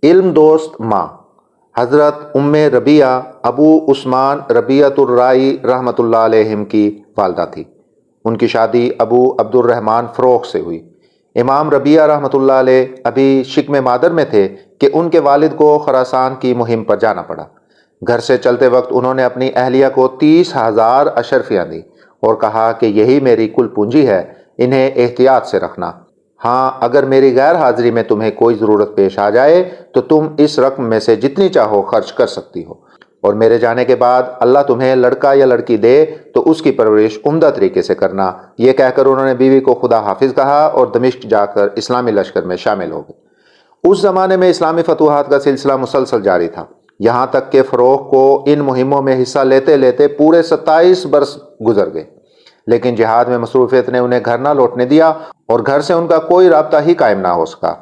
علم دوست ماں حضرت ام ربیہ ابو عثمان ربیعۃ الرائی رحمۃ اللہ علیہم کی والدہ تھی۔ ان کی شادی ابو عبد الرحمن فروخ سے ہوئی۔ امام ربیہ رحمۃ اللہ علیہ ابھی شکم مادر میں تھے کہ ان کے والد کو خراسان کی مہم پر جانا پڑا۔ گھر سے چلتے وقت انہوں نے اپنی اہلیہ کو 30,000 اشرفیاں دی اور کہا کہ یہی میری کل پونجی ہے، انہیں احتیاط سے رکھنا۔ ہاں، اگر میری غیر حاضری میں تمہیں کوئی ضرورت پیش آ جائے تو تم اس رقم میں سے جتنی چاہو خرچ کر سکتی ہو، اور میرے جانے کے بعد اللہ تمہیں لڑکا یا لڑکی دے تو اس کی پرورش عمدہ طریقے سے کرنا۔ یہ کہہ کر انہوں نے بیوی کو خدا حافظ کہا اور دمشق جا کر اسلامی لشکر میں شامل ہو گئے۔ اس زمانے میں اسلامی فتوحات کا سلسلہ مسلسل جاری تھا، یہاں تک کہ فروخ کو ان مہموں میں حصہ لیتے لیتے پورے 27 برس گزر گئے، لیکن جہاد میں مصروفیت نے انہیں گھر نہ لوٹنے دیا اور گھر سے ان کا کوئی رابطہ ہی قائم نہ ہو سکا۔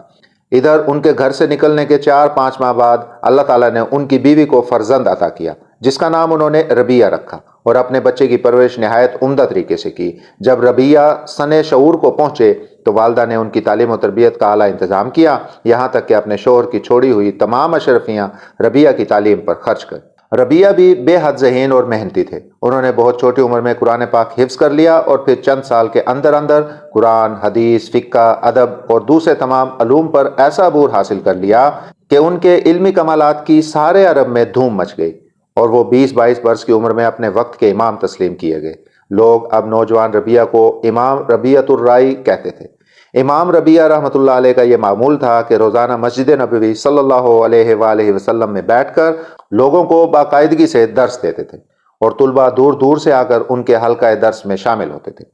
ادھر ان کے گھر سے نکلنے کے 4-5 ماہ بعد اللہ تعالیٰ نے ان کی بیوی کو فرزند عطا کیا، جس کا نام انہوں نے ربیہ رکھا، اور اپنے بچے کی پرورش نہایت عمدہ طریقے سے کی۔ جب ربیہ سن شعور کو پہنچے تو والدہ نے ان کی تعلیم و تربیت کا اعلیٰ انتظام کیا، یہاں تک کہ اپنے شوہر کی چھوڑی ہوئی تمام اشرفیاں ربیہ کی تعلیم پر خرچ کر۔ ربیہ بھی بے حد ذہین اور محنتی تھے۔ انہوں نے بہت چھوٹی عمر میں قرآن پاک حفظ کر لیا اور پھر چند سال کے اندر اندر قرآن، حدیث، فقہ، ادب اور دوسرے تمام علوم پر ایسا عبور حاصل کر لیا کہ ان کے علمی کمالات کی سارے عرب میں دھوم مچ گئی، اور وہ 20-22 برس کی عمر میں اپنے وقت کے امام تسلیم کیے گئے۔ لوگ اب نوجوان ربیہ کو امام ربیعۃ الرائی کہتے تھے۔ امام ربیہ رحمۃ اللہ علیہ کا یہ معمول تھا کہ روزانہ مسجد نبوی صلی اللہ علیہ وآلہ وسلم میں بیٹھ کر لوگوں کو باقاعدگی سے درس دیتے تھے، اور طلباء دور دور سے آ کر ان کے حلقہ درس میں شامل ہوتے تھے۔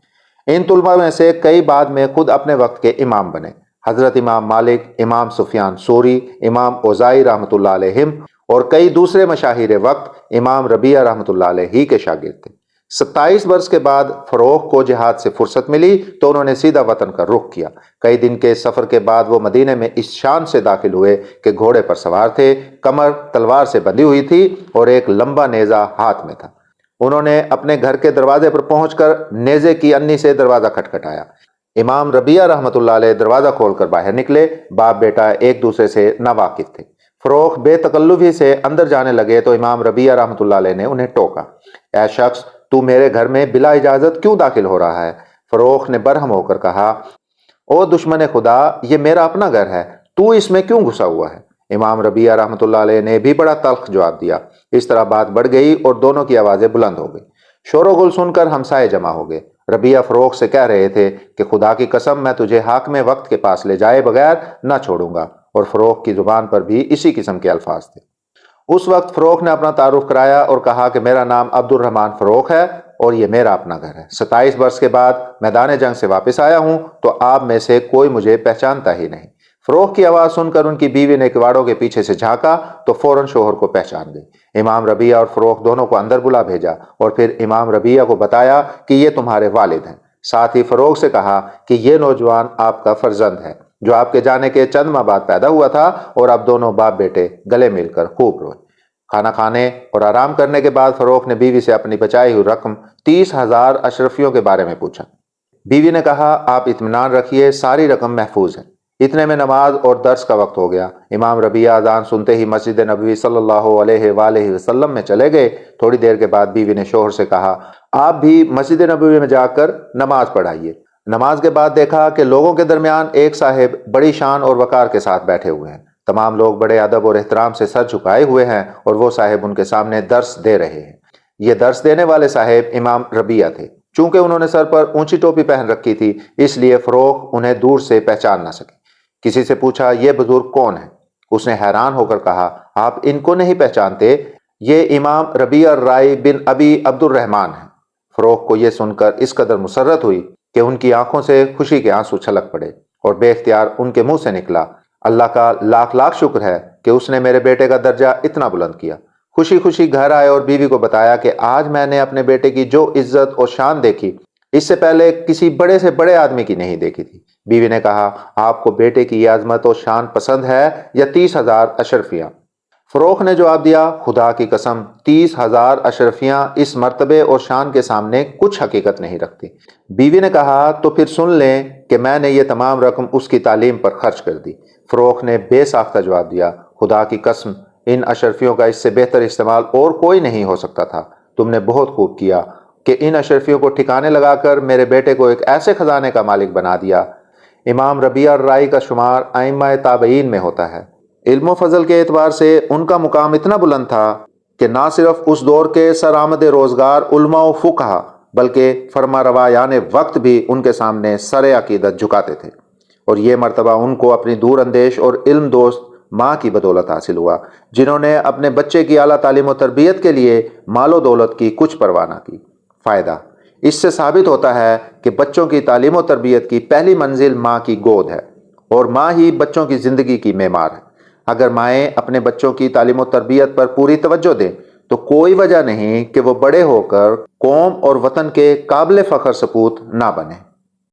ان طلباء میں سے کئی بعد میں خود اپنے وقت کے امام بنے۔ حضرت امام مالک، امام سفیان ثوری، امام اوزاعی رحمۃ اللہ علیہم اور کئی دوسرے مشاہیر وقت امام ربیہ رحمۃ اللہ علیہ ہی کے شاگرد تھے۔ 27 برس کے بعد فروخ کو جہاد سے فرصت ملی تو انہوں نے سیدھا وطن کا رخ کیا۔ کئی دن کے سفر کے بعد وہ مدینے میں اس شان سے داخل ہوئے کہ گھوڑے پر سوار تھے، کمر تلوار سے بندھی ہوئی تھی اور ایک لمبا نیزہ ہاتھ میں تھا۔ انہوں نے اپنے گھر کے دروازے پر پہنچ کر نیزے کی انی سے دروازہ کھٹکھٹایا۔ امام ربیہ رحمۃ اللہ علیہ دروازہ کھول کر باہر نکلے۔ باپ بیٹا ایک دوسرے سے ناواقف تھے۔ فروخ بے تکلفی سے اندر جانے لگے تو امام ربیہ رحمۃ اللہ علیہ نے انہیں ٹوکا، اے شخص، تو میرے گھر میں بلا اجازت کیوں داخل ہو رہا ہے؟ فروخ نے برہم ہو کر کہا، او دشمن خدا، یہ میرا اپنا گھر ہے، تو اس میں کیوں گھسا ہوا ہے؟ امام ربیہ رحمۃ اللہ علیہ نے بھی بڑا تلخ جواب دیا۔ اس طرح بات بڑھ گئی اور دونوں کی آوازیں بلند ہو گئی۔ شور و غل سن کر ہمسائے جمع ہو گئے۔ ربیہ فروخ سے کہہ رہے تھے کہ خدا کی قسم میں تجھے حاکم وقت کے پاس لے جائے بغیر نہ چھوڑوں گا، اور فروخ کی زبان پر بھی اسی قسم کے الفاظ تھے۔ اس وقت فروخ نے اپنا تعارف کرایا اور کہا کہ میرا نام عبد الرحمن فروخ ہے اور یہ میرا اپنا گھر ہے۔ 27 برس کے بعد میدان جنگ سے واپس آیا ہوں تو آپ میں سے کوئی مجھے پہچانتا ہی نہیں۔ فروخ کی آواز سن کر ان کی بیوی نے کواڑوں کے پیچھے سے جھانکا تو فوراً شوہر کو پہچان گئی۔ امام ربیہ اور فروخ دونوں کو اندر بلا بھیجا اور پھر امام ربیہ کو بتایا کہ یہ تمہارے والد ہیں۔ ساتھ ہی فروخ سے کہا کہ یہ نوجوان آپ کا فرزند ہے جو آپ کے جانے کے چند ماہ بعد پیدا ہوا تھا، اور اب دونوں باپ بیٹے گلے مل کر خوب روئے۔ کھانا کھانے اور آرام کرنے کے بعد فروخ نے بیوی سے اپنی بچائی ہوئی رقم 30,000 اشرفیوں کے بارے میں پوچھا۔ بیوی نے کہا، آپ اطمینان رکھیے، ساری رقم محفوظ ہے۔ اتنے میں نماز اور درس کا وقت ہو گیا۔ امام ربیہ اذان سنتے ہی مسجد نبوی صلی اللہ علیہ وآلہ وسلم میں چلے گئے۔ تھوڑی دیر کے بعد بیوی نے شوہر سے کہا، آپ بھی مسجد نبوی میں جا کر نماز پڑھائیے۔ نماز کے بعد دیکھا کہ لوگوں کے درمیان ایک صاحب بڑی شان اور وقار کے ساتھ بیٹھے ہوئے ہیں۔ تمام لوگ بڑے ادب اور احترام سے سر جھکائے ہوئے ہیں اور وہ صاحب ان کے سامنے درس دے رہے ہیں۔ یہ درس دینے والے صاحب امام ربیہ تھے۔ چونکہ انہوں نے سر پر اونچی ٹوپی پہن رکھی تھی اس لیے فروخ انہیں دور سے پہچان نہ سکے۔ کسی سے پوچھا، یہ بزرگ کون ہے؟ اس نے حیران ہو کر کہا، آپ ان کو نہیں پہچانتے؟ یہ امام ربیہ الرائی بن ابی عبد الرحمن ہیں۔ فروخ کو یہ سن کر اس قدر مسرت ہوئی کہ ان کی آنکھوں سے خوشی کے آنسو چھلک پڑے اور بے اختیار ان کے منہ سے نکلا، اللہ کا لاکھ لاکھ شکر ہے کہ اس نے میرے بیٹے کا درجہ اتنا بلند کیا۔ خوشی خوشی گھر آئے اور بیوی کو بتایا کہ آج میں نے اپنے بیٹے کی جو عزت اور شان دیکھی اس سے پہلے کسی بڑے سے بڑے آدمی کی نہیں دیکھی تھی۔ بیوی نے کہا، آپ کو بیٹے کی یہ عظمت و شان پسند ہے یا 30,000 اشرفیاں؟ فروخ نے جواب دیا، خدا کی قسم 30,000 اشرفیاں اس مرتبے اور شان کے سامنے کچھ حقیقت نہیں رکھتی۔ بیوی نے کہا، تو پھر سن لیں کہ میں نے یہ تمام رقم اس کی تعلیم پر خرچ کر دی۔ فروخ نے بے ساختہ جواب دیا، خدا کی قسم ان اشرفیوں کا اس سے بہتر استعمال اور کوئی نہیں ہو سکتا تھا۔ تم نے بہت خوب کیا کہ ان اشرفیوں کو ٹھکانے لگا کر میرے بیٹے کو ایک ایسے خزانے کا مالک بنا دیا۔ امام ربیعہ الرائی کا شمار ائمہ تابعین میں ہوتا ہے۔ علم و فضل کے اعتبار سے ان کا مقام اتنا بلند تھا کہ نہ صرف اس دور کے سرآمد روزگار علماء و فقہا بلکہ فرما روایان وقت بھی ان کے سامنے سر عقیدت جھکاتے تھے، اور یہ مرتبہ ان کو اپنی دور اندیش اور علم دوست ماں کی بدولت حاصل ہوا، جنہوں نے اپنے بچے کی اعلیٰ تعلیم و تربیت کے لیے مال و دولت کی کچھ پرواہ نہ کی۔ فائدہ اس سے ثابت ہوتا ہے کہ بچوں کی تعلیم و تربیت کی پہلی منزل ماں کی گود ہے، اور ماں ہی بچوں کی زندگی کی معمار ہے۔ اگر مائیں اپنے بچوں کی تعلیم و تربیت پر پوری توجہ دیں تو کوئی وجہ نہیں کہ وہ بڑے ہو کر قوم اور وطن کے قابل فخر سپوت نہ بنیں۔